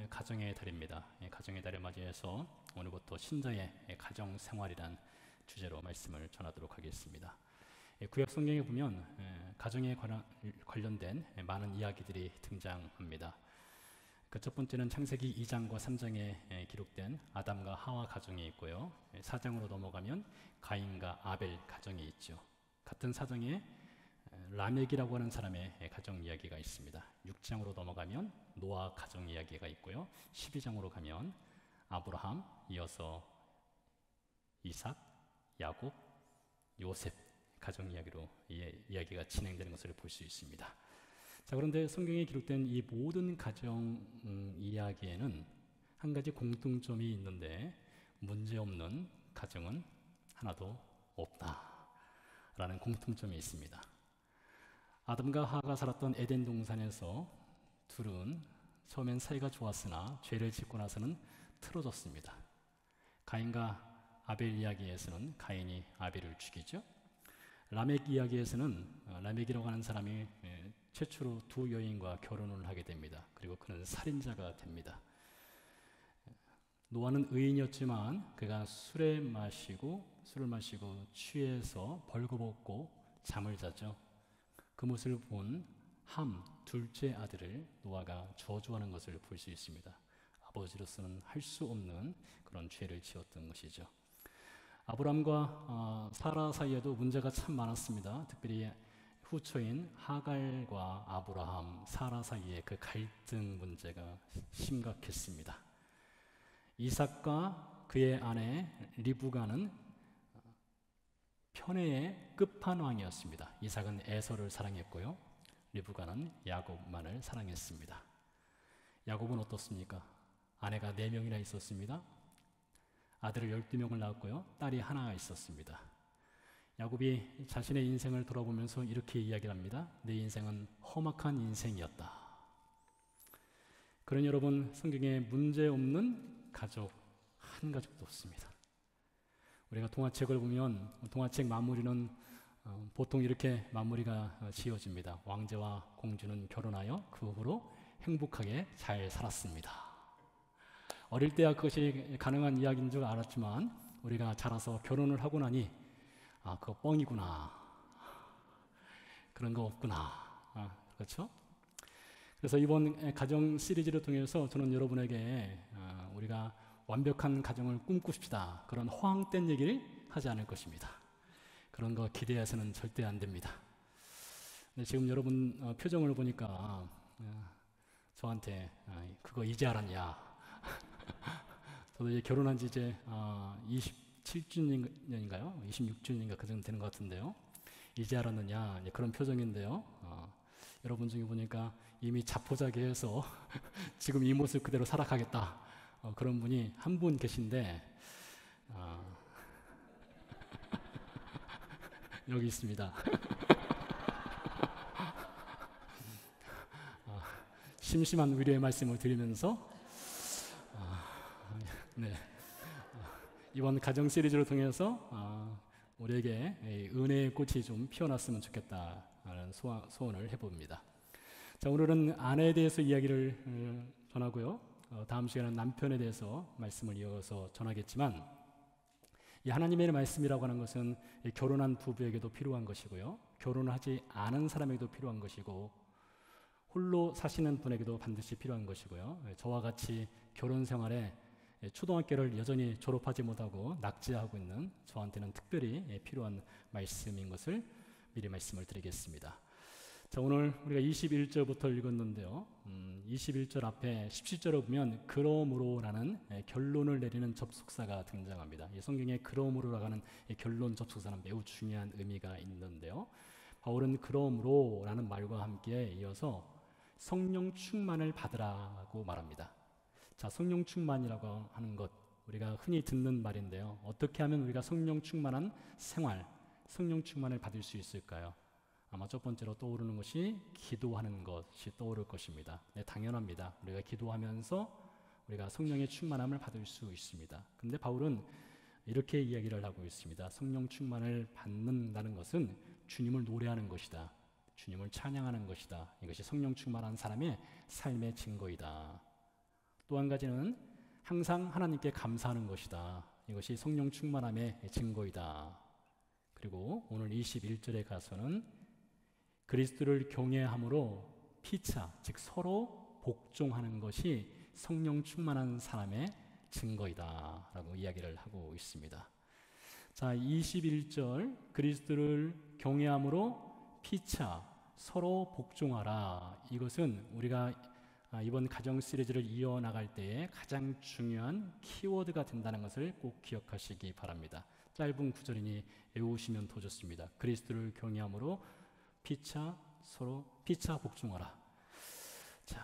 가정의 달입니다. 가정의 달을 맞이해서 오늘부터 신자의 가정 생활이란 주제로 말씀을 전하도록 하겠습니다. 구약 성경에 보면 가정에 관련된 많은 이야기들이 등장합니다. 그 첫 번째는 창세기 2장과 3장에 기록된 아담과 하와 가정이 있고요. 4장으로 넘어가면 가인과 아벨 가정이 있죠. 같은 사장에 라멕이라고 하는 사람의 가정 이야기가 있습니다. 6장으로 넘어가면 노아 가정 이야기가 있고요. 12장으로 가면 아브라함, 이어서 이삭, 야곱, 요셉 가정 이야기로 이야기가 진행되는 것을 볼 수 있습니다. 자, 그런데 성경에 기록된 이 모든 가정 이야기에는 한 가지 공통점이 있는데 문제없는 가정은 하나도 없다라는 공통점이 있습니다. 아담과 하와가 살았던 에덴 동산에서 둘은 처음엔 사이가 좋았으나 죄를 짓고 나서는 틀어졌습니다. 가인과 아벨 이야기에서는 가인이 아벨을 죽이죠. 라멕 이야기에서는 라멕이라고 하는 사람이 최초로 두 여인과 결혼을 하게 됩니다. 그리고 그는 살인자가 됩니다. 노아는 의인이었지만 그가 술을 마시고 취해서 벌거벗고 잠을 자죠. 그 모습을 본 함, 둘째 아들을 노아가 저주하는 것을 볼 수 있습니다. 아버지로서는 할 수 없는 그런 죄를 지었던 것이죠. 아브람과 사라 사이에도 문제가 참 많았습니다. 특별히 후처인 하갈과 아브라함, 사라 사이의 그 갈등 문제가 심각했습니다. 이삭과 그의 아내 리브가는 편애의 끝판왕이었습니다. 이삭은 에서를 사랑했고요. 리브가는 야곱만을 사랑했습니다. 야곱은 어떻습니까? 아내가 4명이나 있었습니다. 아들을 12명을 낳았고요. 딸이 하나 있었습니다. 야곱이 자신의 인생을 돌아보면서 이렇게 이야기를 합니다. 내 인생은 험악한 인생이었다. 그러니 여러분, 성경에 문제없는 가족 한 가족도 없습니다. 우리가 동화책을 보면 동화책 마무리는 보통 이렇게 마무리가 지어집니다. 왕자와 공주는 결혼하여 그 후로 행복하게 잘 살았습니다. 어릴 때야 그것이 가능한 이야기인 줄 알았지만 우리가 자라서 결혼을 하고 나니 그거 뻥이구나. 그런 거 없구나. 그렇죠? 그래서 이번 가정 시리즈를 통해서 저는 여러분에게 우리가 완벽한 가정을 꿈꾸십시다. 그런 허황된 얘기를 하지 않을 것입니다. 그런 거 기대해서는 절대 안 됩니다. 근데 지금 여러분 표정을 보니까 저한테 그거 이제 알았냐. 저도 이제 결혼한 지 이제 27주년인가요? 26주년인가 그 정도 되는 것 같은데요. 이제 알았느냐 그런 표정인데요. 여러분 중에 보니까 이미 자포자기해서 지금 이 모습 그대로 살아가겠다. 그런 분이 한 분 계신데 여기 있습니다. 심심한 위로의 말씀을 드리면서 이번 가정 시리즈를 통해서 우리에게 은혜의 꽃이 좀 피어났으면 좋겠다는 소원을 해봅니다. 자, 오늘은 아내에 대해서 이야기를 전하고요. 다음 시간은 남편에 대해서 말씀을 이어서 전하겠지만 이 하나님의 말씀이라고 하는 것은 결혼한 부부에게도 필요한 것이고요. 결혼을 하지 않은 사람에게도 필요한 것이고 홀로 사시는 분에게도 반드시 필요한 것이고요. 저와 같이 결혼 생활에 초등학교를 여전히 졸업하지 못하고 낙제하고 있는 저한테는 특별히 필요한 말씀인 것을 미리 말씀을 드리겠습니다. 자, 오늘 우리가 21절부터 읽었는데요. 21절 앞에 17절을 보면 그러므로라는 결론을 내리는 접속사가 등장합니다. 이 성경에 그러므로라고 하는 결론 접속사는 매우 중요한 의미가 있는데요. 바울은 그러므로라는 말과 함께 이어서 성령 충만을 받으라고 말합니다. 자, 성령 충만이라고 하는 것 우리가 흔히 듣는 말인데요. 어떻게 하면 우리가 성령 충만한 생활, 성령 충만을 받을 수 있을까요? 아마 첫 번째로 떠오르는 것이 기도하는 것이 떠오를 것입니다. 네, 당연합니다. 우리가 기도하면서 우리가 성령의 충만함을 받을 수 있습니다. 근데 바울은 이렇게 이야기를 하고 있습니다. 성령 충만을 받는다는 것은 주님을 노래하는 것이다. 주님을 찬양하는 것이다. 이것이 성령 충만한 사람의 삶의 증거이다. 또 한 가지는 항상 하나님께 감사하는 것이다. 이것이 성령 충만함의 증거이다. 그리고 오늘 21절에 가서는 그리스도를 경외함으로 피차, 즉 서로 복종하는 것이 성령 충만한 사람의 증거이다 라고 이야기를 하고 있습니다. 자, 21절 그리스도를 경외함으로 피차 서로 복종하라. 이것은 우리가 이번 가정 시리즈를 이어나갈 때에 가장 중요한 키워드가 된다는 것을 꼭 기억하시기 바랍니다. 짧은 구절이니 외우시면 더 좋습니다. 그리스도를 경외함으로 서로 피차 복종하라. 자,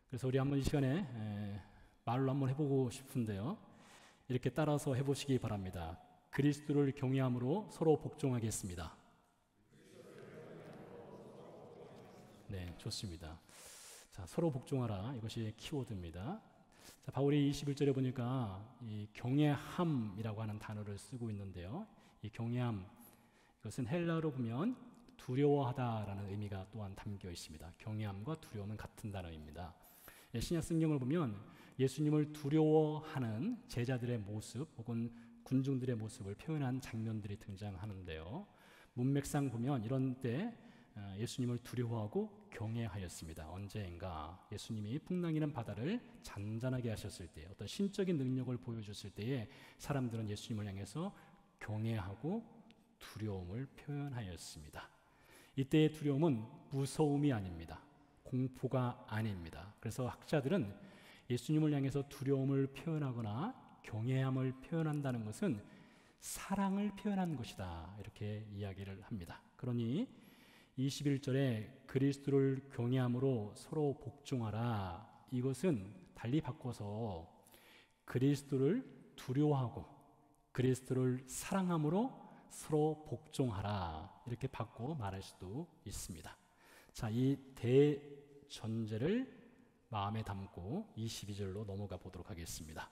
그래서 우리 한번 이 시간에 말로 한번 해보고 싶은데요. 이렇게 따라서 해보시기 바랍니다. 그리스도를 경외함으로 서로 복종하겠습니다. 네, 좋습니다. 자, 서로 복종하라. 이것이 키워드입니다. 자, 바울이 21절에 보니까 이 경외함이라고 하는 단어를 쓰고 있는데요. 이 경외함, 이것은 헬라어로 보면 두려워하다라는 의미가 또한 담겨 있습니다. 경외함과 두려움은 같은 단어입니다. 신약 성경을 보면 예수님을 두려워하는 제자들의 모습 혹은 군중들의 모습을 표현한 장면들이 등장하는데요. 문맥상 보면 이런 때 예수님을 두려워하고 경외하였습니다. 언제인가 예수님이 풍랑이는 바다를 잔잔하게 하셨을 때, 어떤 신적인 능력을 보여줬을 때에 사람들은 예수님을 향해서 경외하고 두려움을 표현하였습니다. 이때의 두려움은 무서움이 아닙니다. 공포가 아닙니다. 그래서 학자들은 예수님을 향해서 두려움을 표현하거나 경외함을 표현한다는 것은 사랑을 표현한 것이다, 이렇게 이야기를 합니다. 그러니 21절에 그리스도를 경외함으로 서로 복종하라, 이것은 달리 바꿔서 그리스도를 두려워하고 그리스도를 사랑함으로 서로 복종하라, 이렇게 바꿔 말할 수도 있습니다. 자, 이 대전제를 마음에 담고 22절로 넘어가 보도록 하겠습니다.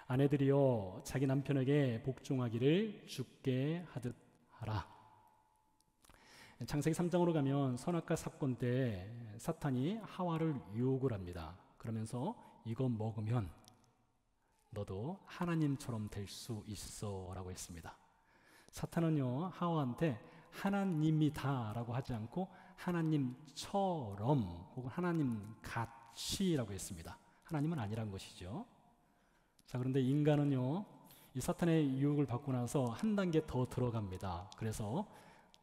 아내들이여 자기 남편에게 복종하기를 주께 하듯 하라. 창세기 3장으로 가면 선악과 사건 때 사탄이 하와를 유혹을 합니다. 그러면서 이거 먹으면 너도 하나님처럼 될 수 있어 라고 했습니다. 사탄은요, 하와한테 하나님이다 라고 하지 않고 하나님처럼 혹은 하나님 같이라고 했습니다. 하나님은 아니란 것이죠. 자, 그런데 인간은요, 이 사탄의 유혹을 받고 나서 한 단계 더 들어갑니다. 그래서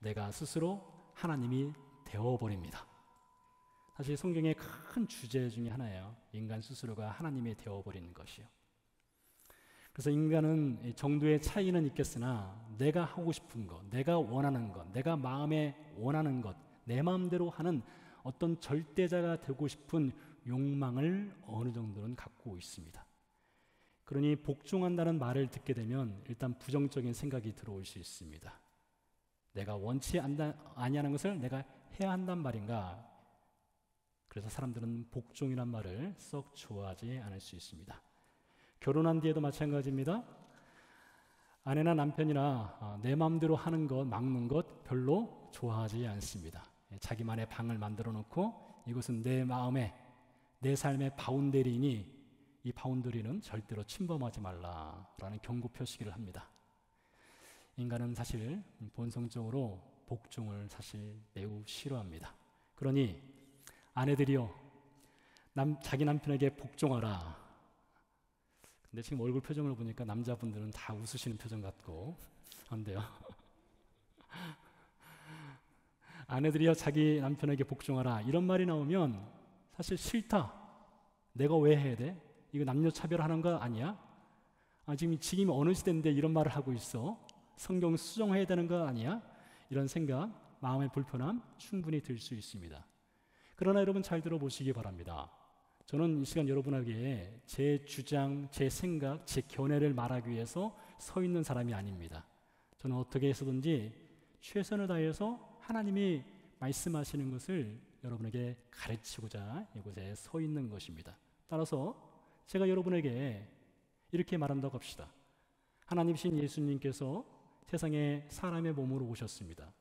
내가 스스로 하나님이 되어버립니다. 사실 성경의 큰 주제 중에 하나예요. 인간 스스로가 하나님이 되어버리는 것이요. 그래서 인간은 정도의 차이는 있겠으나 내가 하고 싶은 것, 내가 원하는 것, 내가 마음에 원하는 것, 내 마음대로 하는 어떤 절대자가 되고 싶은 욕망을 어느 정도는 갖고 있습니다. 그러니 복종한다는 말을 듣게 되면 일단 부정적인 생각이 들어올 수 있습니다. 내가 원치 아니하는 것을 내가 해야 한단 말인가? 그래서 사람들은 복종이란 말을 썩 좋아하지 않을 수 있습니다. 결혼한 뒤에도 마찬가지입니다. 아내나 남편이나 내 마음대로 하는 것, 막는 것 별로 좋아하지 않습니다. 자기만의 방을 만들어 놓고 이것은 내 마음의, 내 삶의 바운더리니 이 바운더리는 절대로 침범하지 말라라는 경고 표시를 합니다. 인간은 사실 본성적으로 복종을 사실 매우 싫어합니다. 그러니 아내들이여 자기 남편에게 복종하라. 근데 지금 얼굴 표정을 보니까 남자분들은 다 웃으시는 표정 같고 한데요. 아내들이여 자기 남편에게 복종하라, 이런 말이 나오면 사실 싫다. 내가 왜 해야 돼? 이거 남녀 차별하는 거 아니야? 지금 어느 시대인데 이런 말을 하고 있어? 성경 수정해야 되는 거 아니야? 이런 생각, 마음의 불편함 충분히 들 수 있습니다. 그러나 여러분 잘 들어보시기 바랍니다. 저는 이 시간 여러분에게 제 주장, 제 생각, 제 견해를 말하기 위해서 서 있는 사람이 아닙니다. 저는 어떻게 해서든지 최선을 다해서 하나님이 말씀하시는 것을 여러분에게 가르치고자 이곳에 서 있는 것입니다. 따라서 제가 여러분에게 이렇게 말한다고 합시다. 하나님이신 예수님께서 세상에 사람의 몸으로 오셨습니다.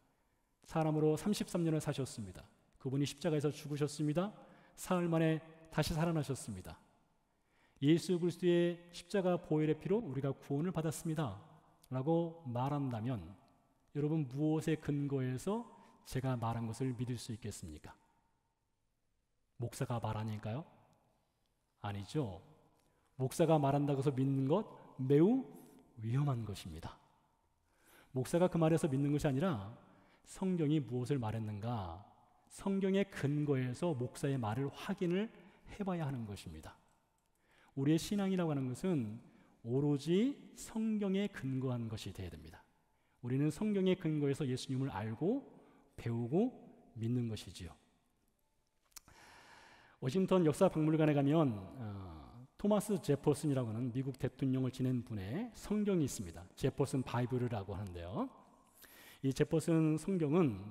사람으로 33년을 사셨습니다. 그분이 십자가에서 죽으셨습니다. 사흘 만에 다시 살아나셨습니다. 예수 그리스도의 십자가 보혈의 피로 우리가 구원을 받았습니다 라고 말한다면 여러분 무엇에 근거해서 제가 말한 것을 믿을 수 있겠습니까? 목사가 말하니까요? 아니죠. 목사가 말한다고 해서 믿는 것 매우 위험한 것입니다. 목사가 그 말에서 믿는 것이 아니라 성경이 무엇을 말했는가, 성경의 근거에서 목사의 말을 확인을 해봐야 하는 것입니다. 우리의 신앙이라고 하는 것은 오로지 성경에 근거한 것이 되어야 됩니다. 우리는 성경의 근거에서 예수님을 알고 배우고 믿는 것이지요. 워싱턴 역사박물관에 가면 토마스 제퍼슨이라고 하는 미국 대통령을 지낸 분의 성경이 있습니다. 제퍼슨 바이블이라고 하는데요. 이 제퍼슨 성경은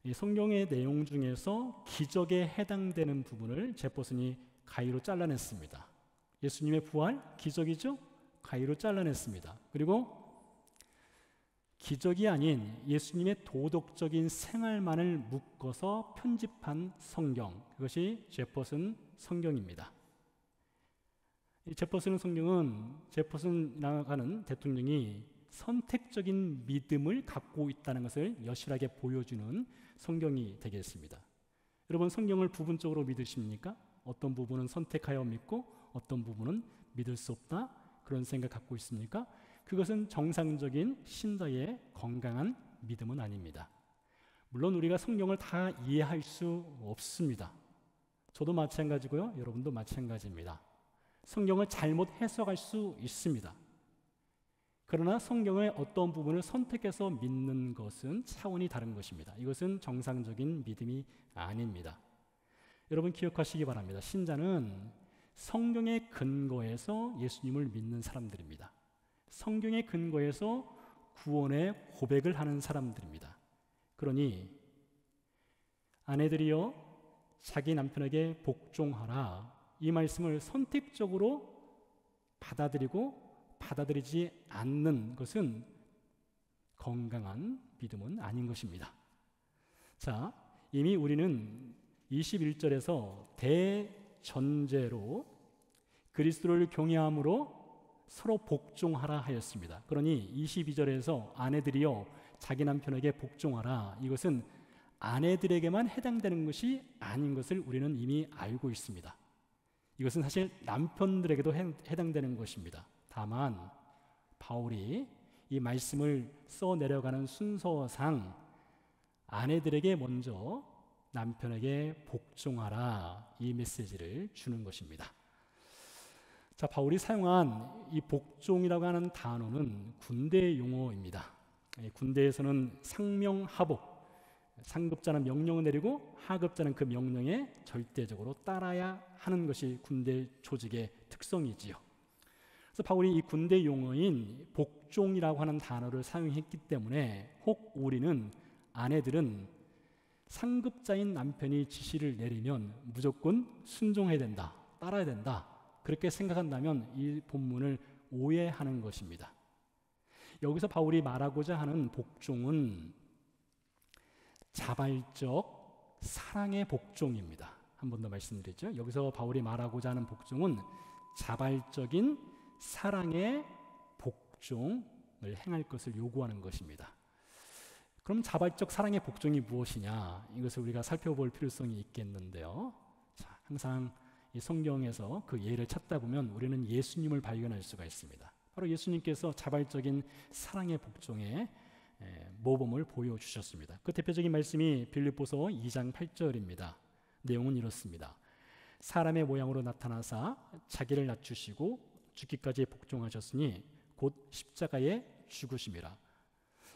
이 성경의 내용 중에서 기적에 해당되는 부분을 제퍼슨이 가위로 잘라냈습니다. 예수님의 부활, 기적이죠? 가위로 잘라냈습니다. 그리고 기적이 아닌 예수님의 도덕적인 생활만을 묶어서 편집한 성경, 그것이 제퍼슨 성경입니다. 이 제퍼슨 성경은 제퍼슨이라고 하는 대통령이 선택적인 믿음을 갖고 있다는 것을 여실하게 보여주는 성경이 되겠습니다. 여러분 성경을 부분적으로 믿으십니까? 어떤 부분은 선택하여 믿고 어떤 부분은 믿을 수 없다, 그런 생각 갖고 있습니까? 그것은 정상적인 신자의 건강한 믿음은 아닙니다. 물론 우리가 성경을 다 이해할 수 없습니다. 저도 마찬가지고요, 여러분도 마찬가지입니다. 성경을 잘못 해석할 수 있습니다. 그러나 성경의 어떤 부분을 선택해서 믿는 것은 차원이 다른 것입니다. 이것은 정상적인 믿음이 아닙니다. 여러분 기억하시기 바랍니다. 신자는 성경의 근거에서 예수님을 믿는 사람들입니다. 성경의 근거에서 구원의 고백을 하는 사람들입니다. 그러니 아내들이여 자기 남편에게 복종하라, 이 말씀을 선택적으로 받아들이고 받아들이지 않는 것은 건강한 믿음은 아닌 것입니다. 자, 이미 우리는 21절에서 대전제로 그리스도를 경외함으로 서로 복종하라 하였습니다. 그러니 22절에서 아내들이여 자기 남편에게 복종하라, 이것은 아내들에게만 해당되는 것이 아닌 것을 우리는 이미 알고 있습니다. 이것은 사실 남편들에게도 해당되는 것입니다. 다만 바울이 이 말씀을 써내려가는 순서상 아내들에게 먼저 남편에게 복종하라, 이 메시지를 주는 것입니다. 자, 바울이 사용한 이 복종이라고 하는 단어는 군대 용어입니다. 군대에서는 상명하복, 상급자는 명령을 내리고 하급자는 그 명령에 절대적으로 따라야 하는 것이 군대 조직의 특성이지요. 그래서 바울이 이 군대 용어인 복종이라고 하는 단어를 사용했기 때문에 혹 우리는, 아내들은 상급자인 남편이 지시를 내리면 무조건 순종해야 된다, 따라야 된다, 그렇게 생각한다면 이 본문을 오해하는 것입니다. 여기서 바울이 말하고자 하는 복종은 자발적 사랑의 복종입니다. 한 번 더 말씀드렸죠. 여기서 바울이 말하고자 하는 복종은 자발적인 사랑의 복종을 행할 것을 요구하는 것입니다. 그럼 자발적 사랑의 복종이 무엇이냐, 이것을 우리가 살펴볼 필요성이 있겠는데요. 자, 항상 이 성경에서 그 예를 찾다 보면 우리는 예수님을 발견할 수가 있습니다. 바로 예수님께서 자발적인 사랑의 복종의 모범을 보여주셨습니다. 그 대표적인 말씀이 빌립보서 2장 8절입니다. 내용은 이렇습니다. 사람의 모양으로 나타나사 자기를 낮추시고 죽기까지 복종하셨으니 곧 십자가에 죽으심이라.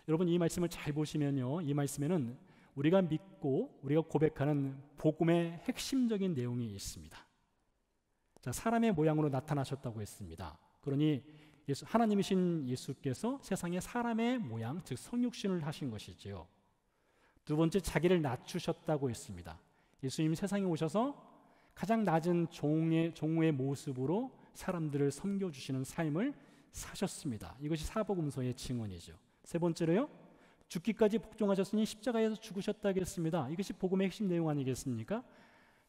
여러분 이 말씀을 잘 보시면요, 이 말씀에는 우리가 믿고 우리가 고백하는 복음의 핵심적인 내용이 있습니다. 자, 사람의 모양으로 나타나셨다고 했습니다. 그러니 하나님이신 예수께서 세상에 사람의 모양, 즉 성육신을 하신 것이지요. 두 번째, 자기를 낮추셨다고 했습니다. 예수님이 세상에 오셔서 가장 낮은 종의 모습으로 사람들을 섬겨주시는 삶을 사셨습니다. 이것이 사복음서의 증언이죠. 세 번째로요, 죽기까지 복종하셨으니 십자가에서 죽으셨다고 했습니다. 이것이 복음의 핵심 내용 아니겠습니까?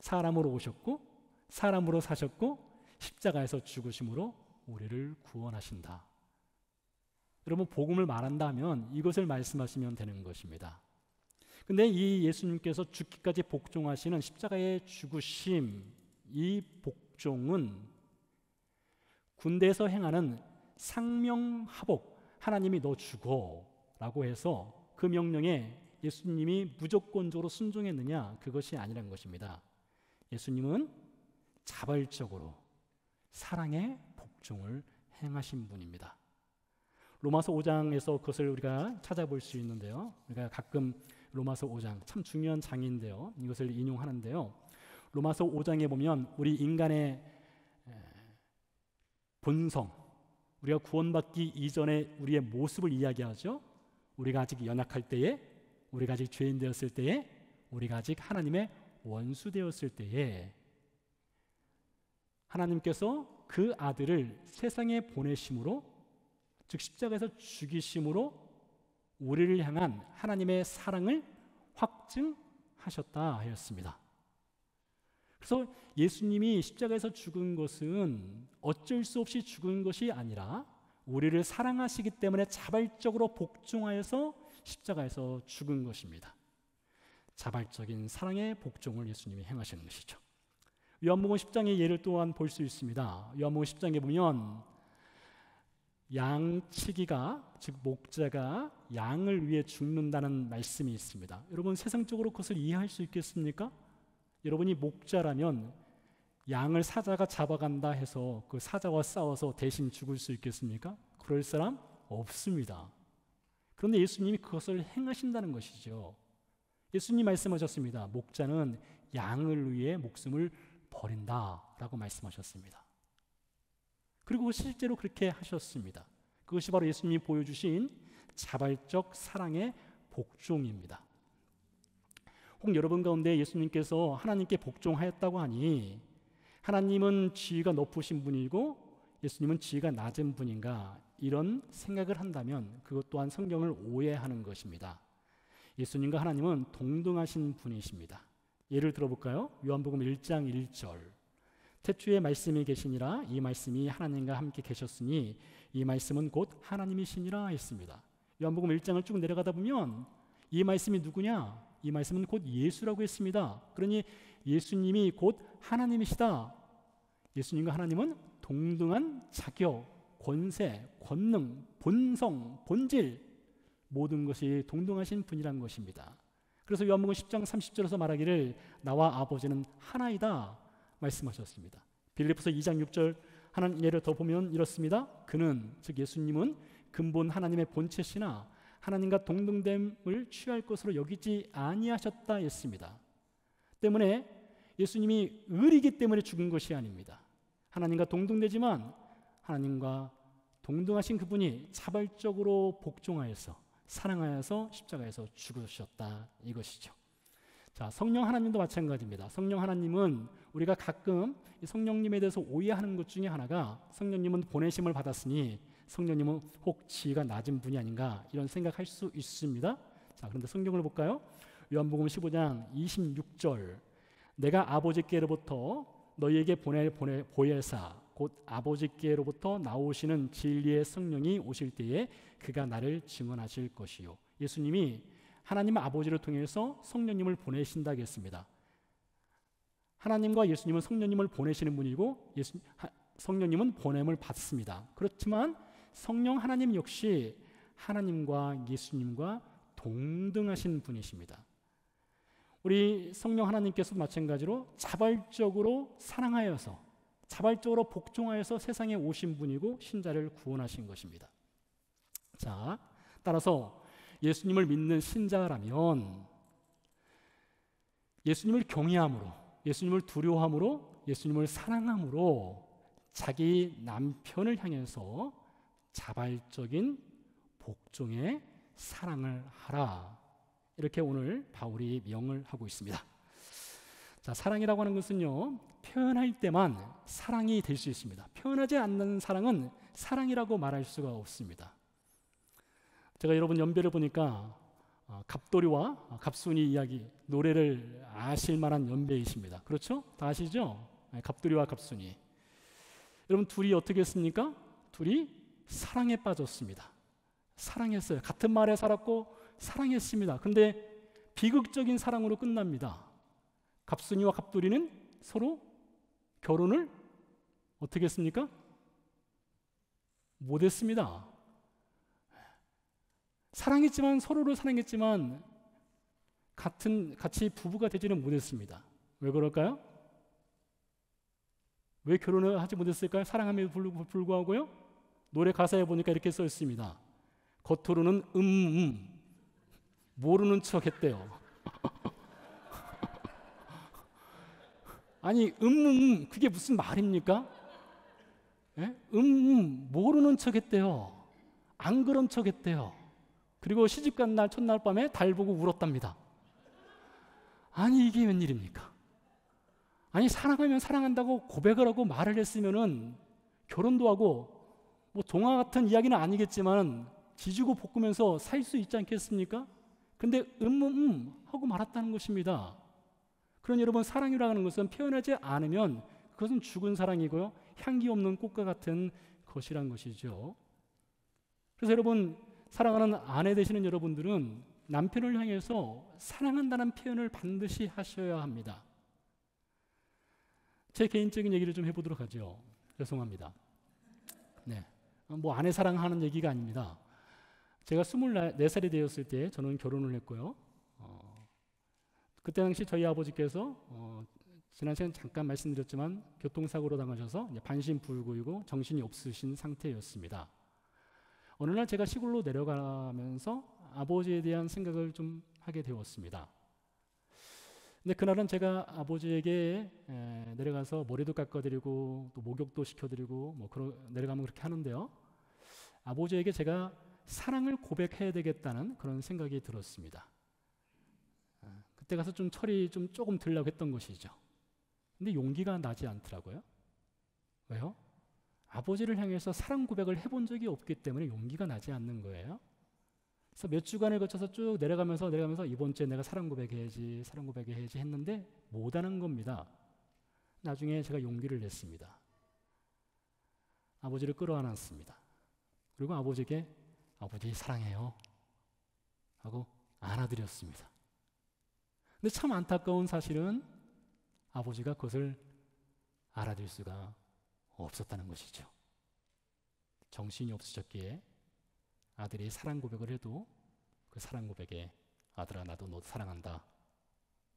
사람으로 오셨고 사람으로 사셨고 십자가에서 죽으심으로 우리를 구원하신다. 여러분, 복음을 말한다면 이것을 말씀하시면 되는 것입니다. 근데 이 예수님께서 죽기까지 복종하시는 십자가의 죽으심, 이 복종은 군대에서 행하는 상명하복, 하나님이 너 죽어 라고 해서 그 명령에 예수님이 무조건적으로 순종했느냐, 그것이 아니라는 것입니다. 예수님은 자발적으로 사랑의 복종을 행하신 분입니다. 로마서 5장에서 그것을 우리가 찾아볼 수 있는데요. 우리가 가끔 로마서 5장, 참 중요한 장인데요, 이것을 인용하는데요. 로마서 5장에 보면 우리 인간의 본성, 우리가 구원받기 이전에 우리의 모습을 이야기하죠. 우리가 아직 연약할 때에, 우리가 아직 죄인 되었을 때에, 우리가 아직 하나님의 원수 되었을 때에 하나님께서 그 아들을 세상에 보내심으로, 즉 십자가에서 죽이심으로 우리를 향한 하나님의 사랑을 확증하셨다 하였습니다. 그래서 예수님이 십자가에서 죽은 것은 어쩔 수 없이 죽은 것이 아니라 우리를 사랑하시기 때문에 자발적으로 복종하여서 십자가에서 죽은 것입니다. 자발적인 사랑의 복종을 예수님이 행하시는 것이죠. 요한복음 10장의 예를 또한 볼 수 있습니다. 요한복음 10장에 보면 양치기가, 즉 목자가 양을 위해 죽는다는 말씀이 있습니다. 여러분, 세상적으로 그것을 이해할 수 있겠습니까? 여러분이 목자라면 양을 사자가 잡아간다 해서 그 사자와 싸워서 대신 죽을 수 있겠습니까? 그럴 사람 없습니다. 그런데 예수님이 그것을 행하신다는 것이죠. 예수님 말씀하셨습니다. 목자는 양을 위해 목숨을 버린다라고 말씀하셨습니다. 그리고 실제로 그렇게 하셨습니다. 그것이 바로 예수님이 보여주신 자발적 사랑의 복종입니다. 혹 여러분 가운데 예수님께서 하나님께 복종하였다고 하니 하나님은 지위가 높으신 분이고 예수님은 지위가 낮은 분인가, 이런 생각을 한다면 그것 또한 성경을 오해하는 것입니다. 예수님과 하나님은 동등하신 분이십니다. 예를 들어볼까요? 요한복음 1장 1절, 태초에 말씀이 계시니라, 이 말씀이 하나님과 함께 계셨으니 이 말씀은 곧 하나님이시니라 했습니다. 요한복음 1장을 쭉 내려가다 보면 이 말씀이 누구냐? 이 말씀은 곧 예수라고 했습니다. 그러니 예수님이 곧 하나님이시다. 예수님과 하나님은 동등한 자격, 권세, 권능, 본성, 본질, 모든 것이 동등하신 분이란 것입니다. 그래서 요한복음 10장 30절에서 말하기를 나와 아버지는 하나이다 말씀하셨습니다. 빌립보서 2장 6절 하나님 예를 더 보면 이렇습니다. 그는, 즉 예수님은 근본 하나님의 본체시나 하나님과 동등됨을 취할 것으로 여기지 아니하셨다 했습니다. 때문에 예수님이 의리기 때문에 죽은 것이 아닙니다. 하나님과 동등되지만 하나님과 동등하신 그분이 자발적으로 복종하여서 사랑하여서 십자가에서 죽으셨다, 이것이죠. 자, 성령 하나님도 마찬가지입니다. 성령 하나님은 우리가 가끔 성령님에 대해서 오해하는 것 중에 하나가 성령님은 보내심을 받았으니 성령님은 혹 지위가 낮은 분이 아닌가, 이런 생각할 수 있습니다. 자, 그런데 성경을 볼까요? 요한복음 15장 26절, 내가 아버지께로부터 너희에게 보낼 보혜사 곧 아버지께로부터 나오시는 진리의 성령이 오실 때에 그가 나를 증언하실 것이요. 예수님이 하나님 아버지를 통해서 성령님을 보내신다고 했습니다. 하나님과 예수님은 성령님을 보내시는 분이고 성령님은 보냄을 받습니다. 그렇지만 성령 하나님 역시 하나님과 예수님과 동등하신 분이십니다. 우리 성령 하나님께서도 마찬가지로 자발적으로 사랑하여서 자발적으로 복종하여서 세상에 오신 분이고 신자를 구원하신 것입니다. 자, 따라서 예수님을 믿는 신자라면 예수님을 경외함으로, 예수님을 두려워함으로, 예수님을 사랑함으로 자기 남편을 향해서 자발적인 복종의 사랑을 하라, 이렇게 오늘 바울이 명을 하고 있습니다. 자, 사랑이라고 하는 것은요, 표현할 때만 사랑이 될 수 있습니다. 표현하지 않는 사랑은 사랑이라고 말할 수가 없습니다. 제가 여러분 연배를 보니까 갑돌이와 갑순이 이야기, 노래를 아실 만한 연배이십니다. 그렇죠? 다 아시죠? 갑돌이와 갑순이. 여러분 둘이 어떻게 했습니까? 둘이 사랑에 빠졌습니다. 사랑했어요. 같은 말에 살았고 사랑했습니다. 근데 비극적인 사랑으로 끝납니다. 갑순이와 갑돌이는 서로 결혼을 어떻게 했습니까? 못했습니다. 사랑했지만 서로를 사랑했지만 같이 부부가 되지는 못했습니다. 왜 그럴까요? 왜 결혼을 하지 못했을까요? 사랑함에도 불구하고요. 노래 가사에 보니까 이렇게 써 있습니다. 겉으로는 모르는 척 했대요. 아니 그게 무슨 말입니까? 예? 모르는 척 했대요. 안 그런 척 했대요. 그리고 시집간 날 첫날 밤에 달 보고 울었답니다. 아니 이게 웬일입니까? 아니 사랑하면 사랑한다고 고백을 하고 말을 했으면은 결혼도 하고 뭐 동화 같은 이야기는 아니겠지만 지지고 볶으면서 살 수 있지 않겠습니까? 근데 하고 말았다는 것입니다. 그러니 여러분 사랑이라는 것은 표현하지 않으면 그것은 죽은 사랑이고요. 향기 없는 꽃과 같은 것이란 것이죠. 그래서 여러분 사랑하는 아내 되시는 여러분들은 남편을 향해서 사랑한다는 표현을 반드시 하셔야 합니다. 제 개인적인 얘기를 좀 해보도록 하죠. 죄송합니다. 네, 뭐 아내 사랑하는 얘기가 아닙니다. 제가 24살이 되었을 때 저는 결혼을 했고요. 그때 당시 저희 아버지께서 지난 시간에 잠깐 말씀드렸지만 교통사고로 당하셔서 반신불구이고 정신이 없으신 상태였습니다. 어느 날 제가 시골로 내려가면서 아버지에 대한 생각을 좀 하게 되었습니다. 근데 그날은 제가 아버지에게 내려가서 머리도 깎아드리고 또 목욕도 시켜드리고 내려가면 그렇게 하는데요. 아버지에게 제가 사랑을 고백해야 되겠다는 그런 생각이 들었습니다. 그때 가서 좀 철이 조금 들려고 했던 것이죠. 근데 용기가 나지 않더라고요. 왜요? 아버지를 향해서 사랑 고백을 해본 적이 없기 때문에 용기가 나지 않는 거예요. 그래서 몇 주간을 거쳐서 쭉 내려가면서 이번 주에 내가 사랑 고백해야지 했는데 못하는 겁니다. 나중에 제가 용기를 냈습니다. 아버지를 끌어안았습니다. 그리고 아버지에게 아버지 사랑해요 하고 안아드렸습니다. 근데 참 안타까운 사실은 아버지가 그것을 알아들 수가 없었다는 것이죠. 정신이 없으셨기에 아들이 사랑 고백을 해도 그 사랑 고백에 아들아 나도 너 사랑한다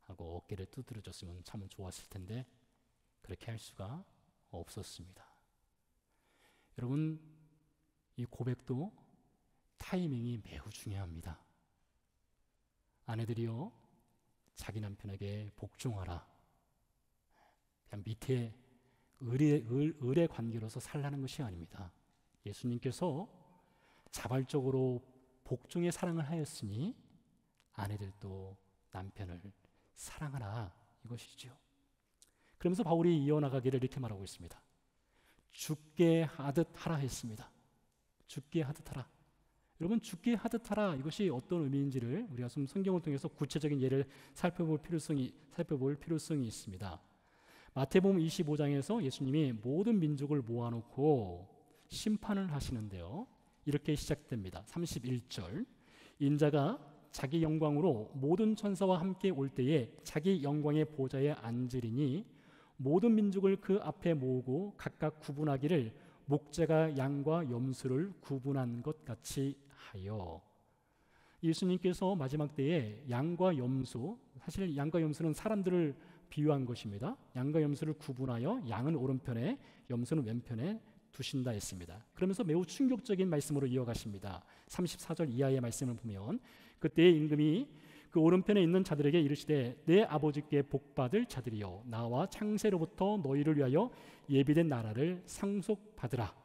하고 어깨를 두드려줬으면 참 좋았을 텐데 그렇게 할 수가 없었습니다. 여러분 이 고백도 타이밍이 매우 중요합니다. 아내들이요 자기 남편에게 복종하라. 그냥 밑에 을의 관계로서 살라는 것이 아닙니다. 예수님께서 자발적으로 복종의 사랑을 하였으니 아내들도 남편을 사랑하라 이것이죠. 그러면서 바울이 이어나가기를 이렇게 말하고 있습니다. 죽게 하듯 하라 했습니다. 죽게 하듯 하라. 여러분 죽게 하듯 하라 이것이 어떤 의미인지를 우리가 좀 성경을 통해서 구체적인 예를 살펴볼 필요성이 있습니다. 마태복음 25장에서 예수님이 모든 민족을 모아놓고 심판을 하시는데요. 이렇게 시작됩니다. 31절 인자가 자기 영광으로 모든 천사와 함께 올 때에 자기 영광의 보좌에 앉으리니 모든 민족을 그 앞에 모으고 각각 구분하기를 목자가 양과 염소를 구분한 것 같이 하여. 예수님께서 마지막 때에 양과 염소, 사실 양과 염소는 사람들을 비유한 것입니다. 양과 염소를 구분하여 양은 오른편에 염소는 왼편에 두신다 했습니다. 그러면서 매우 충격적인 말씀으로 이어가십니다. 34절 이하의 말씀을 보면 그때 임금이 그 오른편에 있는 자들에게 이르시되 내 아버지께 복받을 자들이여 나와 창세로부터 너희를 위하여 예비된 나라를 상속받으라.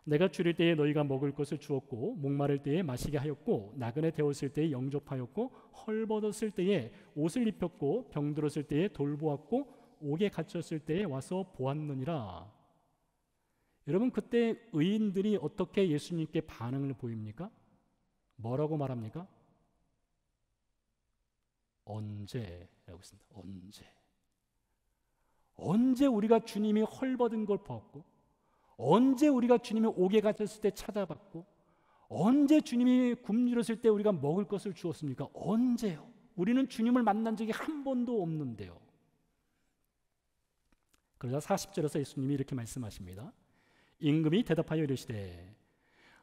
내가 줄일 때에 너희가 먹을 것을 주었고 목마를 때에 마시게 하였고 나그네 되었을 때에 영접하였고 헐벗었을 때에 옷을 입혔고 병들었을 때에 돌보았고 옥에 갇혔을 때에 와서 보았느니라. 여러분 그때 의인들이 어떻게 예수님께 반응을 보입니까? 뭐라고 말합니까? 언제라고 했습니다. 언제 우리가 주님이 헐벗은 걸 보았고 언제 우리가 주님이 옥에 갇혔을 때 찾아봤고, 언제 주님이 굶주렸을 때 우리가 먹을 것을 주었습니까? 언제요? 우리는 주님을 만난 적이 한 번도 없는데요. 그러자 40절에서 예수님이 이렇게 말씀하십니다. 임금이 대답하여 이르시되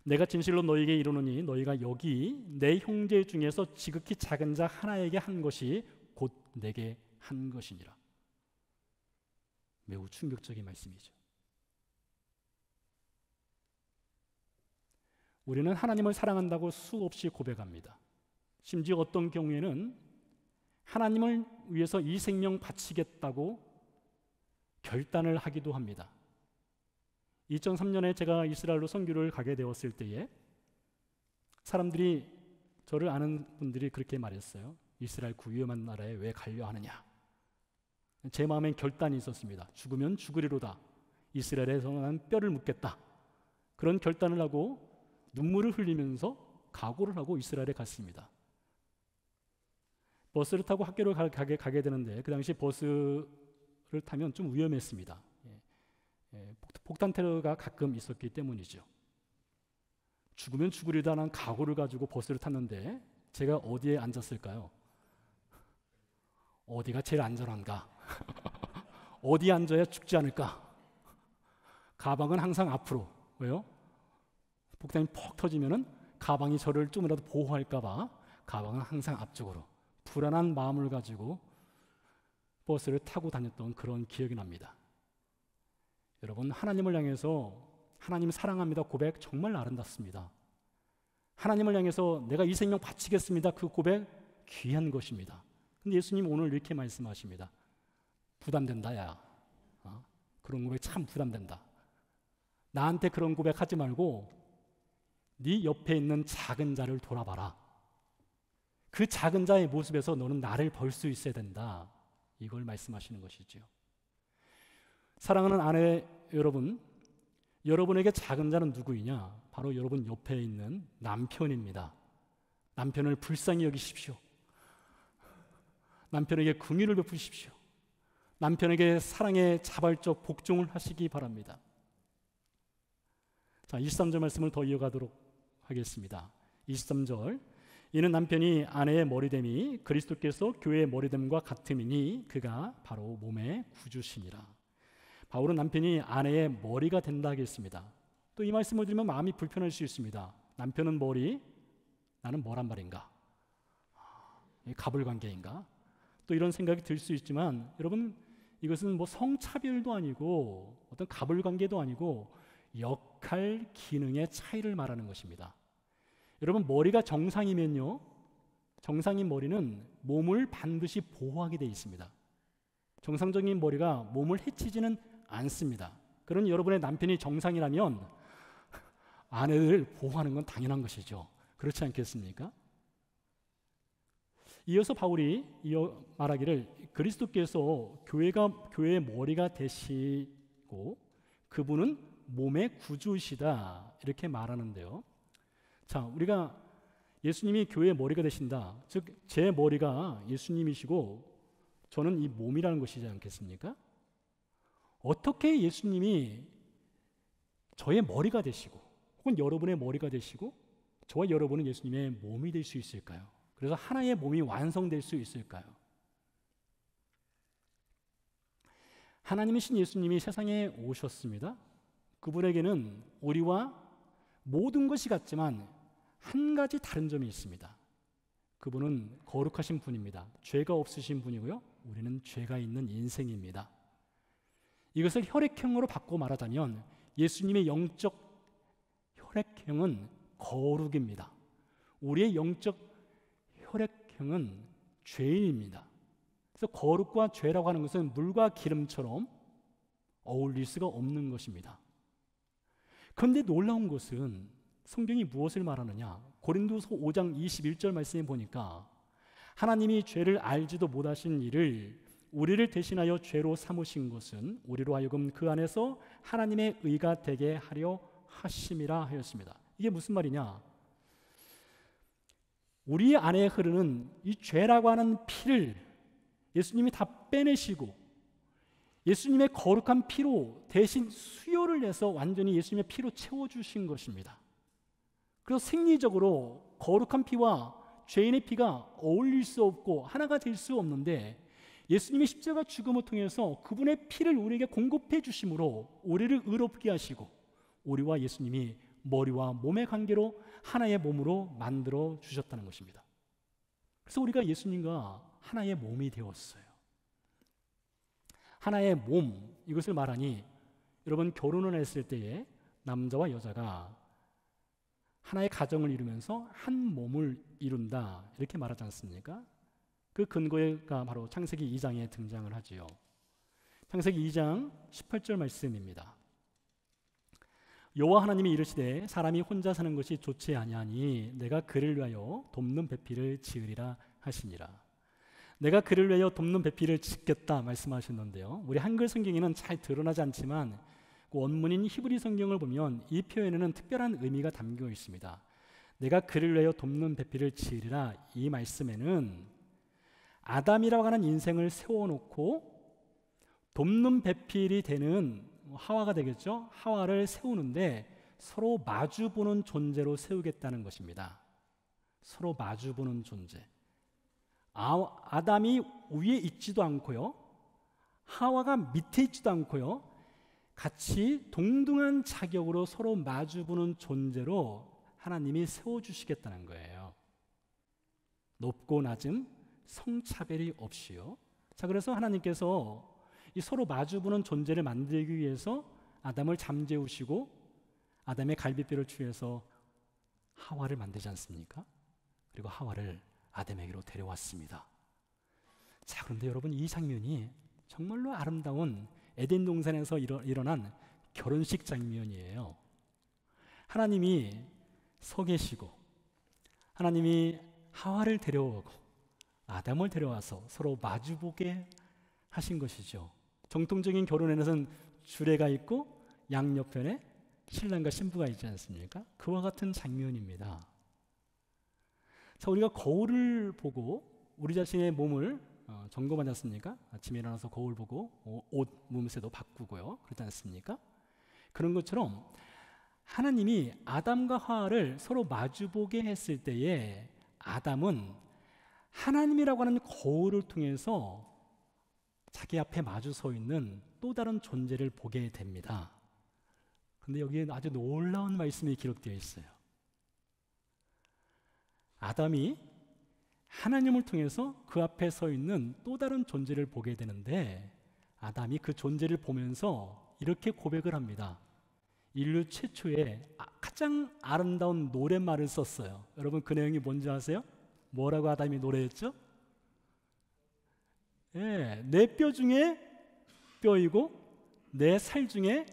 내가 진실로 너희에게 이르노니 너희가 여기 내 형제 중에서 지극히 작은 자 하나에게 한 것이 곧 내게 한 것이니라. 매우 충격적인 말씀이죠. 우리는 하나님을 사랑한다고 수없이 고백합니다. 심지어 어떤 경우에는 하나님을 위해서 이 생명 바치겠다고 결단을 하기도 합니다. 2003년에 제가 이스라엘로 선교를 가게 되었을 때에 사람들이, 저를 아는 분들이 그렇게 말했어요. 이스라엘 그 위험한 나라에 왜 가려 하느냐. 제 마음엔 결단이 있었습니다. 죽으면 죽으리로다. 이스라엘에서 난 뼈를 묻겠다. 그런 결단을 하고 눈물을 흘리면서 각오를 하고 이스라엘에 갔습니다. 버스를 타고 학교를 가게 되는데 그 당시 버스를 타면 좀 위험했습니다. 폭탄 테러가 가끔 있었기 때문이죠. 죽으면 죽으리다는 각오를 가지고 버스를 탔는데 제가 어디에 앉았을까요? 어디가 제일 안전한가? 어디에 앉아야 죽지 않을까? 가방은 항상 앞으로. 왜요? 폭탄이 퍽 터지면은 가방이 저를 좀이라도 보호할까봐 가방은 항상 앞쪽으로. 불안한 마음을 가지고 버스를 타고 다녔던 그런 기억이 납니다. 여러분, 하나님을 향해서 하나님 사랑합니다 고백 정말 아름답습니다. 하나님을 향해서 내가 이 생명 바치겠습니다 그 고백 귀한 것입니다. 근데 예수님 오늘 이렇게 말씀하십니다. 부담된다 야. 그런 고백 참 부담된다. 나한테 그런 고백 하지 말고 네 옆에 있는 작은 자를 돌아봐라. 그 작은 자의 모습에서 너는 나를 볼 수 있어야 된다. 이걸 말씀하시는 것이죠. 사랑하는 아내 여러분, 여러분에게 작은 자는 누구이냐? 바로 여러분 옆에 있는 남편입니다. 남편을 불쌍히 여기십시오. 남편에게 긍휼을 베푸십시오. 남편에게 사랑의 자발적 복종을 하시기 바랍니다. 자, 23절 말씀을 더 이어가도록 하겠습니다. 23절, 이는 남편이 아내의 머리됨이 그리스도께서 교회의 머리됨과 같음이니 그가 바로 몸의 구주시니라. 바울은 남편이 아내의 머리가 된다 하겠습니다. 또 이 말씀을 들으면 마음이 불편할 수 있습니다. 남편은 머리, 나는 뭐란 말인가? 가불관계인가? 또 이런 생각이 들 수 있지만 여러분, 이것은 뭐 성차별도 아니고 어떤 가불관계도 아니고 역할, 기능의 차이를 말하는 것입니다. 여러분, 머리가 정상이면요, 정상인 머리는 몸을 반드시 보호하게 되어 있습니다. 정상적인 머리가 몸을 해치지는 않습니다. 그러니 여러분의 남편이 정상이라면 아내를 보호하는 건 당연한 것이죠. 그렇지 않겠습니까? 이어서 바울이 말하기를 그리스도께서 교회의 머리가 되시고 그분은 몸의 구주시다 이렇게 말하는데요. 자, 우리가 예수님이 교회의 머리가 되신다. 즉, 제 머리가 예수님이시고 저는 이 몸이라는 것이지 않겠습니까? 어떻게 예수님이 저의 머리가 되시고 혹은 여러분의 머리가 되시고 저와 여러분은 예수님의 몸이 될 수 있을까요? 그래서 하나의 몸이 완성될 수 있을까요? 하나님이신 예수님이 세상에 오셨습니다. 그분에게는 우리와 모든 것이 같지만 한 가지 다른 점이 있습니다. 그분은 거룩하신 분입니다. 죄가 없으신 분이고요. 우리는 죄가 있는 인생입니다. 이것을 혈액형으로 바꿔 말하자면 예수님의 영적 혈액형은 거룩입니다. 우리의 영적 혈액형은 죄인입니다. 그래서 거룩과 죄라고 하는 것은 물과 기름처럼 어울릴 수가 없는 것입니다. 그런데 놀라운 것은 성경이 무엇을 말하느냐? 고린도서 5장 21절 말씀에 보니까 하나님이 죄를 알지도 못하신 이를 우리를 대신하여 죄로 삼으신 것은 우리로 하여금 그 안에서 하나님의 의가 되게 하려 하심이라 하였습니다. 이게 무슨 말이냐? 우리 안에 흐르는 이 죄라고 하는 피를 예수님이 다 빼내시고 예수님의 거룩한 피로 대신 수요를 내서 완전히 예수님의 피로 채워주신 것입니다. 그래서 생리적으로 거룩한 피와 죄인의 피가 어울릴 수 없고 하나가 될 수 없는데, 예수님의 십자가 죽음을 통해서 그분의 피를 우리에게 공급해 주심으로 우리를 의롭게 하시고, 우리와 예수님이 머리와 몸의 관계로 하나의 몸으로 만들어 주셨다는 것입니다. 그래서 우리가 예수님과 하나의 몸이 되었어요. 하나의 몸, 이것을 말하니 여러분, 결혼을 했을 때에 남자와 여자가 하나의 가정을 이루면서 한 몸을 이룬다, 이렇게 말하지 않습니까? 그 근거가 바로 창세기 2장에 등장을 하지요. 창세기 2장 18절 말씀입니다. 여호와 하나님이 이르시되 사람이 혼자 사는 것이 좋지 아니하니 내가 그를 위하여 돕는 배필을 지으리라 하시니라. 내가 그를 위하여 돕는 배필을 짓겠다 말씀하셨는데요, 우리 한글 성경에는 잘 드러나지 않지만 그 원문인 히브리 성경을 보면 이 표현에는 특별한 의미가 담겨 있습니다. 내가 그를 위하여 돕는 배필을 지으리라, 이 말씀에는 아담이라고 하는 인생을 세워놓고 돕는 배필이 되는 하와가 되겠죠. 하와를 세우는데 서로 마주보는 존재로 세우겠다는 것입니다. 서로 마주보는 존재. 아담이 위에 있지도 않고요, 하와가 밑에 있지도 않고요, 같이 동등한 자격으로 서로 마주보는 존재로 하나님이 세워주시겠다는 거예요. 높고 낮음, 성차별이 없이요. 자, 그래서 하나님께서 이 서로 마주보는 존재를 만들기 위해서 아담을 잠재우시고 아담의 갈비뼈를 취해서 하와를 만들지 않습니까? 그리고 하와를 아담에게로 데려왔습니다. 자, 그런데 여러분, 이 장면이 정말로 아름다운 에덴 동산에서 일어난 결혼식 장면이에요. 하나님이 서 계시고 하나님이 하와를 데려오고 아담을 데려와서 서로 마주보게 하신 것이죠. 정통적인 결혼에는 주례가 있고 양옆편에 신랑과 신부가 있지 않습니까? 그와 같은 장면입니다. 자, 우리가 거울을 보고 우리 자신의 몸을 점검하지 않습니까? 아침에 일어나서 거울 보고 옷 몸새도 바꾸고요, 그렇지 않습니까? 그런 것처럼 하나님이 아담과 하와를 서로 마주보게 했을 때에 아담은 하나님이라고 하는 거울을 통해서 자기 앞에 마주 서 있는 또 다른 존재를 보게 됩니다. 그런데 여기에 아주 놀라운 말씀이 기록되어 있어요. 아담이 하나님을 통해서 그 앞에 서 있는 또 다른 존재를 보게 되는데, 아담이 그 존재를 보면서 이렇게 고백을 합니다. 인류 최초의 가장 아름다운 노랫말을 썼어요. 여러분, 그 내용이 뭔지 아세요? 뭐라고 아담이 노래했죠? 내 뼈 중에 뼈이고 내 살 중에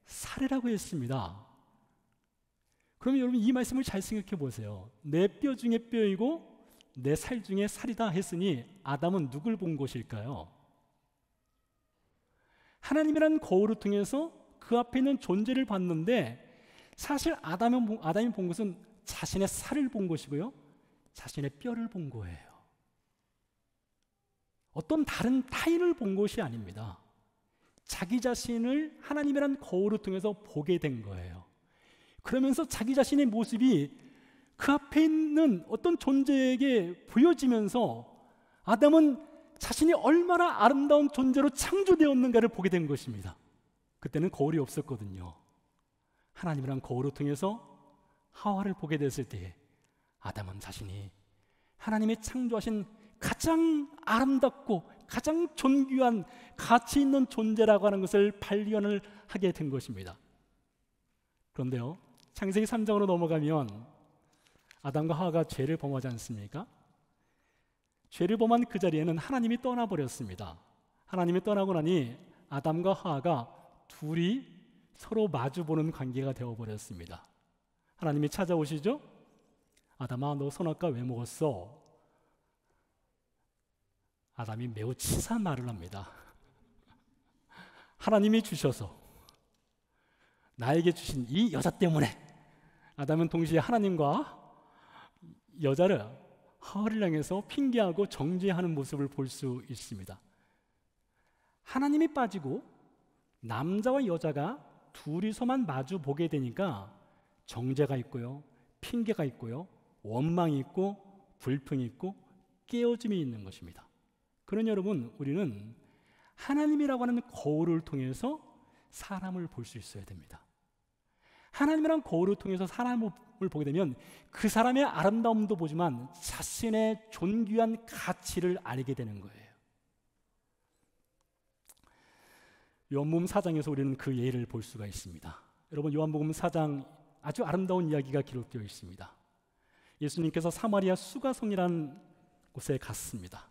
살이라고 했습니다. 그러면 여러분, 이 말씀을 잘 생각해 보세요. 내 뼈 중에 뼈이고 내 살 중에 살이다 했으니 아담은 누굴 본 것일까요? 하나님이라는 거울을 통해서 그 앞에 있는 존재를 봤는데, 사실 아담이 본 것은 자신의 살을 본 것이고요, 자신의 뼈를 본 거예요. 어떤 다른 타인을 본 것이 아닙니다. 자기 자신을 하나님이라는 거울을 통해서 보게 된 거예요. 그러면서 자기 자신의 모습이 그 앞에 있는 어떤 존재에게 보여지면서 아담은 자신이 얼마나 아름다운 존재로 창조되었는가를 보게 된 것입니다. 그때는 거울이 없었거든요. 하나님이란 거울을 통해서 하와를 보게 됐을 때 아담은 자신이 하나님이 창조하신 가장 아름답고 가장 존귀한 가치 있는 존재라고 하는 것을 발견을 하게 된 것입니다. 그런데요, 창세기 3장으로 넘어가면 아담과 하와가 죄를 범하지 않습니까? 죄를 범한 그 자리에는 하나님이 떠나버렸습니다. 하나님이 떠나고 나니 아담과 하와가 둘이 서로 마주보는 관계가 되어버렸습니다. 하나님이 찾아오시죠? 아담아, 너 선악과 왜 먹었어? 아담이 매우 치사한 말을 합니다. 하나님이 주셔서 나에게 주신 이 여자 때문에. 아담은 동시에 하나님과 여자를, 하와를 향해서 핑계하고 정죄하는 모습을 볼 수 있습니다. 하나님이 빠지고 남자와 여자가 둘이서만 마주 보게 되니까 정죄가 있고요, 핑계가 있고요, 원망이 있고 불평이 있고 깨어짐이 있는 것입니다. 그러니 여러분, 우리는 하나님이라고 하는 거울을 통해서 사람을 볼 수 있어야 됩니다. 하나님이란 거울을 통해서 사람을 보게 되면 그 사람의 아름다움도 보지만 자신의 존귀한 가치를 알게 되는 거예요. 요한복음 4장에서 우리는 그 예를 볼 수가 있습니다. 여러분, 요한복음 4장 아주 아름다운 이야기가 기록되어 있습니다. 예수님께서 사마리아 수가성이라는 곳에 갔습니다.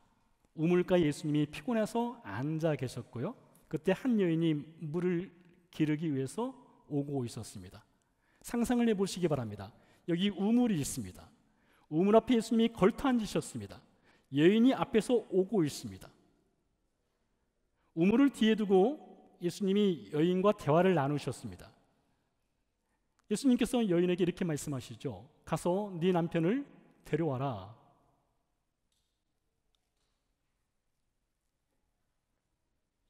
우물가에 예수님이 피곤해서 앉아 계셨고요, 그때 한 여인이 물을 기르기 위해서 오고 있었습니다. 상상을 해보시기 바랍니다. 여기 우물이 있습니다. 우물 앞에 예수님이 걸터 앉으셨습니다. 여인이 앞에서 오고 있습니다. 우물을 뒤에 두고 예수님이 여인과 대화를 나누셨습니다. 예수님께서 여인에게 이렇게 말씀하시죠. 가서 네 남편을 데려와라.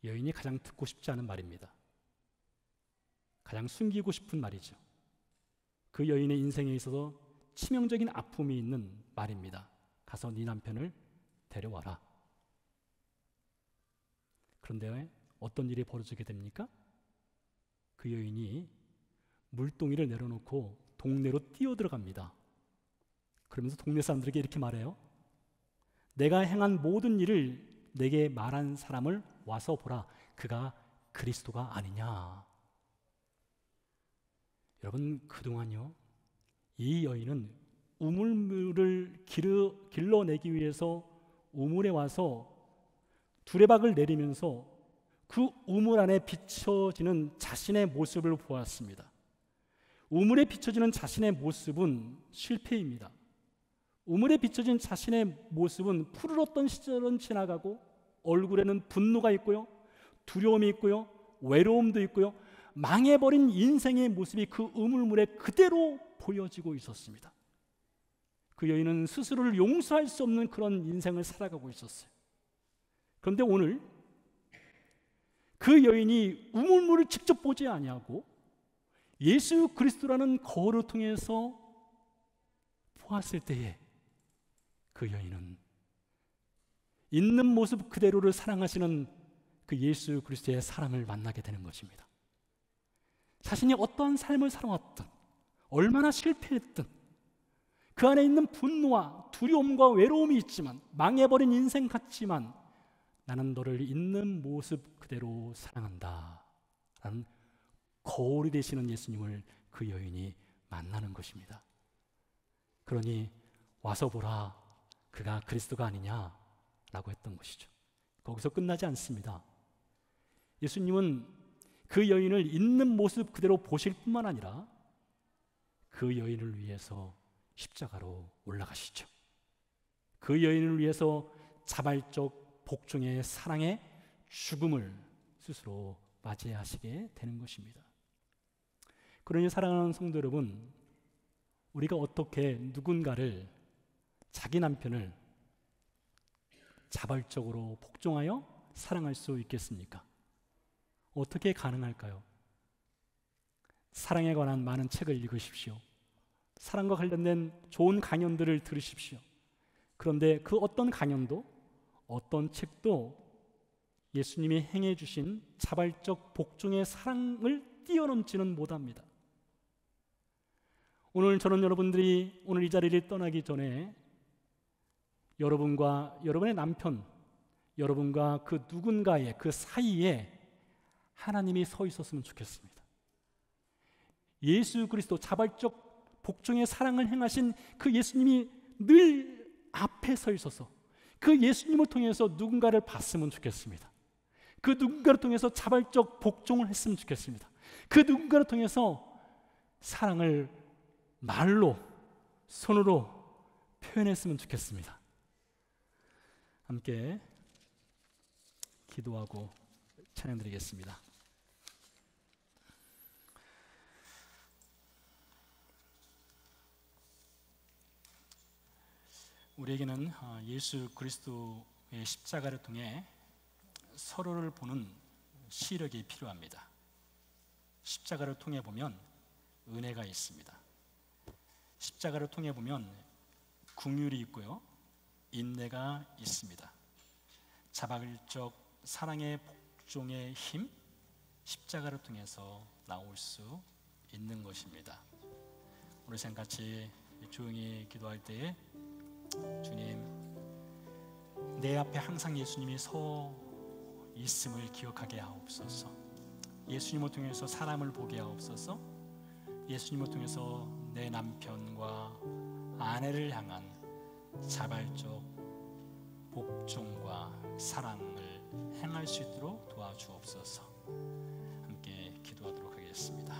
여인이 가장 듣고 싶지 않은 말입니다. 가장 숨기고 싶은 말이죠. 그 여인의 인생에 있어서 치명적인 아픔이 있는 말입니다. 가서 네 남편을 데려와라. 그런데 어떤 일이 벌어지게 됩니까? 그 여인이 물동이를 내려놓고 동네로 뛰어들어갑니다. 그러면서 동네 사람들에게 이렇게 말해요. 내가 행한 모든 일을 내게 말한 사람을 와서 보라. 그가 그리스도가 아니냐. 여러분, 그동안요, 이 여인은 우물물을 길러내기 위해서 우물에 와서 두레박을 내리면서 그 우물 안에 비춰지는 자신의 모습을 보았습니다. 우물에 비춰지는 자신의 모습은 실패입니다. 우물에 비춰진 자신의 모습은 푸르렀던 시절은 지나가고 얼굴에는 분노가 있고요, 두려움이 있고요, 외로움도 있고요, 망해버린 인생의 모습이 그 우물물에 그대로 보여지고 있었습니다. 그 여인은 스스로를 용서할 수 없는 그런 인생을 살아가고 있었어요. 그런데 오늘 그 여인이 우물물을 직접 보지 아니하고 예수 그리스도라는 거울을 통해서 보았을 때에 그 여인은 있는 모습 그대로를 사랑하시는 그 예수 그리스도의 사랑을 만나게 되는 것입니다. 자신이 어떠한 삶을 살아왔든, 얼마나 실패했든, 그 안에 있는 분노와 두려움과 외로움이 있지만, 망해버린 인생 같지만 나는 너를 있는 모습 그대로 사랑한다 라는 거울이 되시는 예수님을 그 여인이 만나는 것입니다. 그러니 와서 보라, 그가 그리스도가 아니냐 라고 했던 것이죠. 거기서 끝나지 않습니다. 예수님은 그 여인을 있는 모습 그대로 보실 뿐만 아니라 그 여인을 위해서 십자가로 올라가시죠. 그 여인을 위해서 자발적 복종의 사랑의 죽음을 스스로 맞이하시게 되는 것입니다. 그러니 사랑하는 성도 여러분, 우리가 어떻게 누군가를, 자기 남편을 자발적으로 복종하여 사랑할 수 있겠습니까? 어떻게 가능할까요? 사랑에 관한 많은 책을 읽으십시오. 사랑과 관련된 좋은 강연들을 들으십시오. 그런데 그 어떤 강연도, 어떤 책도 예수님이 행해 주신 자발적 복종의 사랑을 뛰어넘지는 못합니다. 오늘 저는 여러분들이 오늘 이 자리를 떠나기 전에 여러분과 여러분의 남편, 여러분과 그 누군가의 그 사이에 하나님이 서 있었으면 좋겠습니다. 예수 그리스도 자발적 복종의 사랑을 행하신 그 예수님이 늘 앞에 서 있어서 그 예수님을 통해서 누군가를 봤으면 좋겠습니다. 그 누군가를 통해서 자발적 복종을 했으면 좋겠습니다. 그 누군가를 통해서 사랑을 말로, 손으로 표현했으면 좋겠습니다. 함께 기도하고 찬양드리겠습니다. 우리에게는 예수 그리스도의 십자가를 통해 서로를 보는 시력이 필요합니다. 십자가를 통해 보면 은혜가 있습니다. 십자가를 통해 보면 긍휼이 있고요, 인내가 있습니다. 자발적 사랑의 복종의 힘, 십자가를 통해서 나올 수 있는 것입니다. 우리 같이 조용히 기도할 때에 주님, 내 앞에 항상 예수님이 서 있음을 기억하게 하옵소서. 예수님을 통해서 사람을 보게 하옵소서. 예수님을 통해서 내 남편과 아내를 향한 자발적 복종과 사랑을 행할 수 있도록 도와주옵소서. 함께 기도하도록 하겠습니다.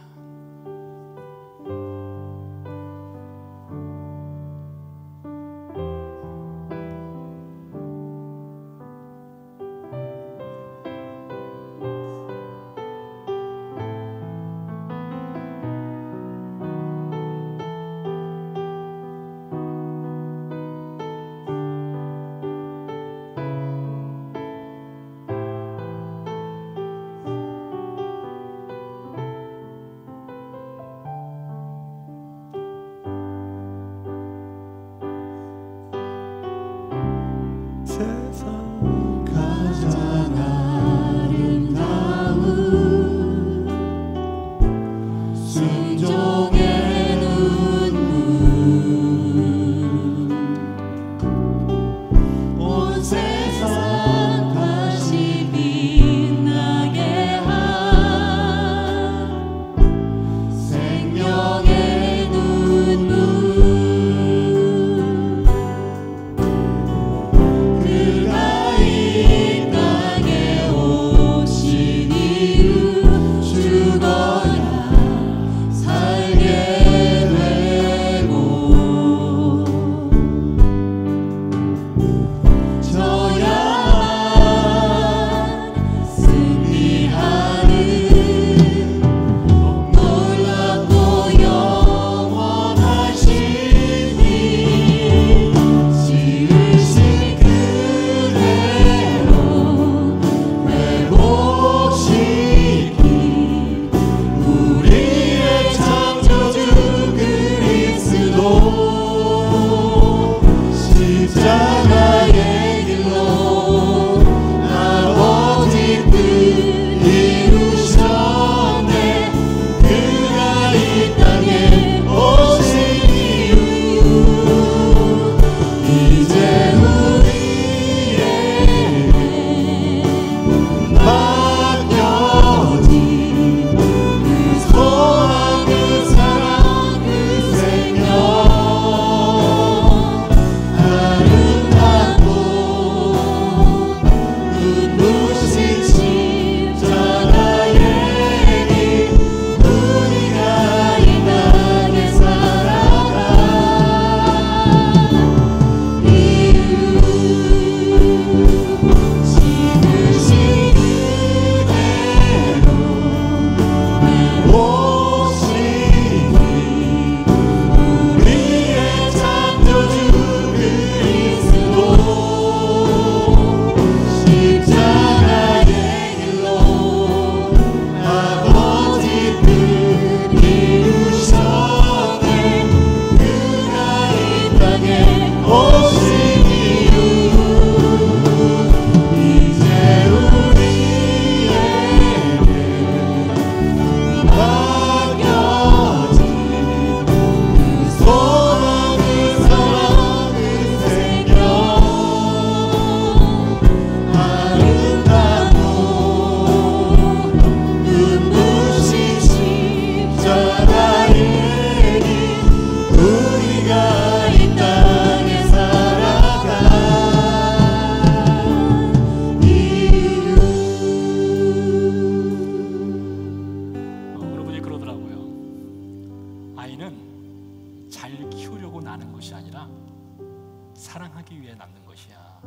사랑하기 위해 낳는 것이야.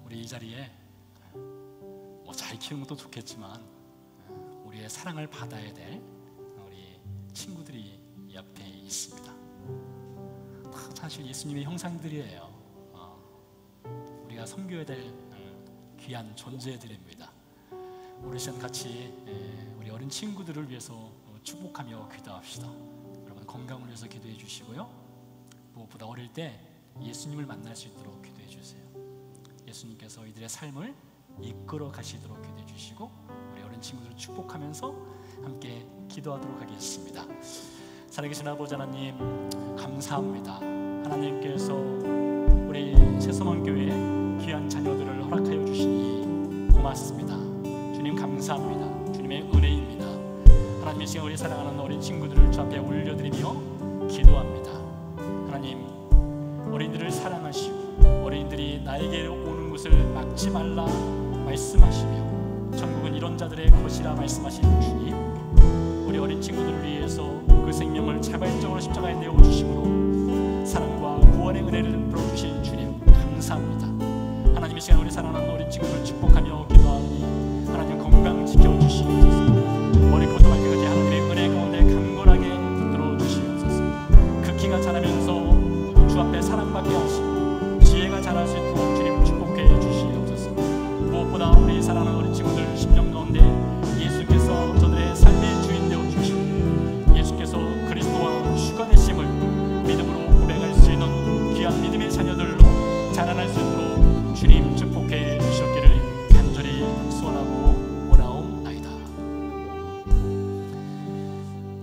우리 이 자리에 뭐 잘 키우는 것도 좋겠지만 우리의 사랑을 받아야 될 우리 친구들이 옆에 있습니다. 다 사실 예수님의 형상들이에요. 우리가 우리가 섬겨야 될 귀한 존재들입니다. 우리 시간 같이 우리 어린 친구들을 위해서 축복하며 기도합시다. 여러분 건강을 위해서 기도해 주시고요. 무엇보다 어릴 때 예수님을 만날 수 있도록 기도해 주세요. 예수님께서 이들의 삶을 이끌어 가시도록 기도해 주시고 우리 어린 친구들을 축복하면서 함께 기도하도록 하겠습니다. 살아계신 아버지 하나님 감사합니다. 하나님께서 우리 새서만교회 귀한 자녀들을 허락하여 주시니 고맙습니다. 주님 감사합니다. 주님의 은혜입니다. 하나님 이 시간 우리 사랑하는 어린 친구들을 주 앞에 올려드리며 기도합니다. 하나님 어린이들을 사랑하시고 어린이들이 나에게 오는 것을 막지 말라 말씀하시며 천국은 이런 자들의 것이라 말씀하신 주님, 우리 어린 친구들을 위해서 그 생명을 자발적으로 십자가에 내어주심으로 사랑과 구원의 은혜를 불어주신 주님 감사합니다. 하나님 이 시간 우리 사랑하는 어린 친구들을 축복하며 기도하니 하나님 건강 지켜주시옵소서. 머리부터 발끝까지 하나님의 은혜 가운데 강건하게 붙들어 주시옵소서. 그 키가 자라면서 주 앞에 사랑받게 하시고 지혜가 자랄 수 있도록 주님 축복해 주시옵소서. 무엇보다 우리 사랑하는 어린 친구들 심령 가운데 예수께서 저들의 삶의 주인 되어 주시고 예수께서 그리스도와 주가 되심을 믿음으로 고백할 수 있는 귀한 믿음의 자녀들로 자라날 수 있도록 주님 축복해 주셨기를 간절히 소원하고 원하옵나이다.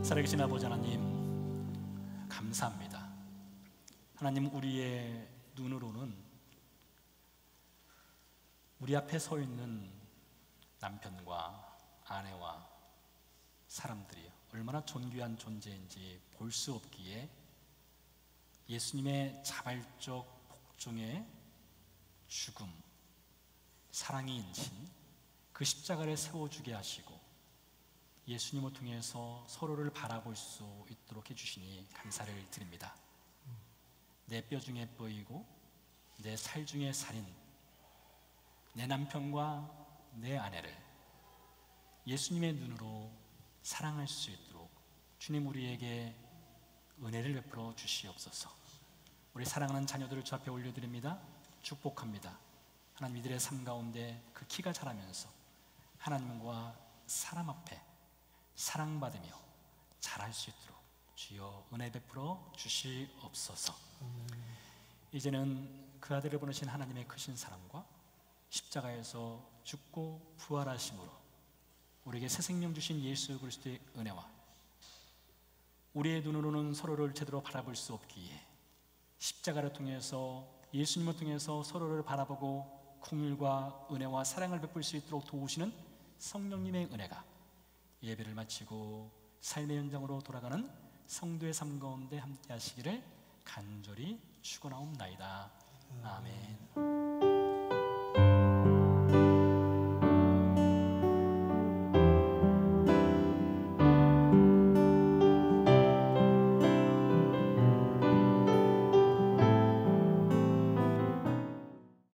살아계신 아버지 하나님 감사합니다. 하나님 우리의 눈으로는 우리 앞에 서 있는 남편과 아내와 사람들이 얼마나 존귀한 존재인지 볼 수 없기에 예수님의 자발적 복종의 죽음, 사랑이 인친 그 십자가를 세워주게 하시고 예수님을 통해서 서로를 바라볼 수 있도록 해주시니 감사를 드립니다. 내 뼈 중에 뼈이고 내 살 중에 살인 내 남편과 내 아내를 예수님의 눈으로 사랑할 수 있도록 주님 우리에게 은혜를 베풀어 주시옵소서. 우리 사랑하는 자녀들을 주 앞에 올려드립니다. 축복합니다. 하나님 이들의 삶 가운데 그 키가 자라면서 하나님과 사람 앞에 사랑받으며 자랄 수 있도록 주여 은혜 베풀어 주시옵소서. 이제는 그 아들을 보내신 하나님의 크신 사랑과 십자가에서 죽고 부활하심으로 우리에게 새 생명 주신 예수 그리스도의 은혜와 우리의 눈으로는 서로를 제대로 바라볼 수 없기에 십자가를 통해서 예수님을 통해서 서로를 바라보고 긍휼과 은혜와 사랑을 베풀 수 있도록 도우시는 성령님의 은혜가 예배를 마치고 삶의 현장으로 돌아가는 성도의 삶 가운데 함께 하시기를 간절히 축원하옵나이다. 아멘.